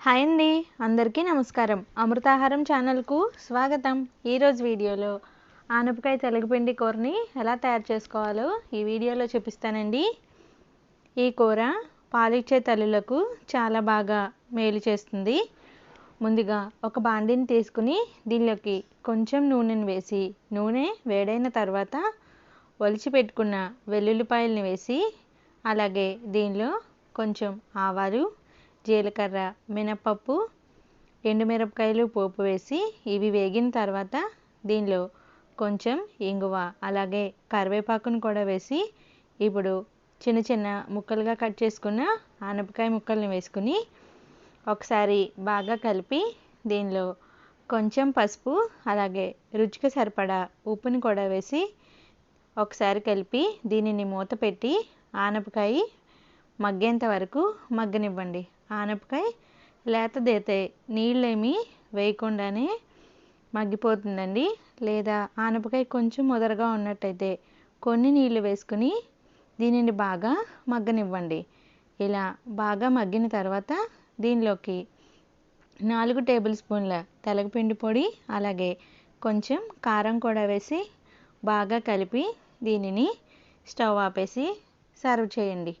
Hi అండి, అందరికీ నమస్కారం. అమృతాహారం ఛానల్కు స్వాగతం. ఈరోజు వీడియోలో ఆనపకాయ తెలగపిండి కూరని ఎలా తయారు చేసుకోవాలో ఈ వీడియోలో చూపిస్తానండి. ఈ కూర పాలిచ్చే తల్లులకు చాలా బాగా మేలు చేస్తుంది. ముందుగా ఒక బాండిని తీసుకుని దీనిలోకి కొంచెం నూనెను వేసి నూనె వేడైన తర్వాత ఒలిచి పెట్టుకున్న వెల్లుల్లిపాయలను వేసి అలాగే దీనిలో కొంచెం ఆవాలు, జీలకర్ర, మినపప్పు, ఎండుమిరపకాయలు పోపు వేసి ఇవి వేగిన తర్వాత దీనిలో కొంచెం ఇంగువ అలాగే కరివేపాకును కూడా వేసి ఇప్పుడు చిన్న చిన్న ముక్కలుగా కట్ చేసుకున్న ఆనపకాయ ముక్కల్ని వేసుకుని ఒకసారి బాగా కలిపి దీనిలో కొంచెం పసుపు అలాగే రుచికి సరిపడా ఉప్పుని కూడా వేసి ఒకసారి కలిపి దీనిని మూత పెట్టి ఆనపకాయ మగ్గేంత వరకు మగ్గనివ్వండి. ఆనపకాయ లేతదైతే నీళ్ళేమీ వేయకుండానే మగ్గిపోతుందండి. లేదా ఆనపకాయ కొంచెం ముదరగా ఉన్నట్టయితే కొన్ని నీళ్లు వేసుకుని దీనిని బాగా మగ్గనివ్వండి. ఇలా బాగా మగ్గిన తర్వాత దీనిలోకి 4 టేబుల్ స్పూన్ల తెలగపిండి పొడి అలాగే కొంచెం కారం కూడా వేసి బాగా కలిపి దీనిని స్టవ్ ఆపేసి సర్వ్ చేయండి.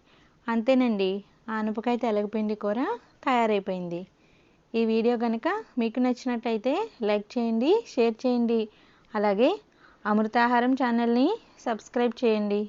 అంతేనండి, ఆనపకాయ తెలగపిండి కూర తయారైపోయింది. ఈ వీడియో కనుక మీకు నచ్చినట్లయితే లైక్ చేయండి, షేర్ చేయండి, అలాగే అమృతాహారం ఛానల్ని సబ్స్క్రైబ్ చేయండి.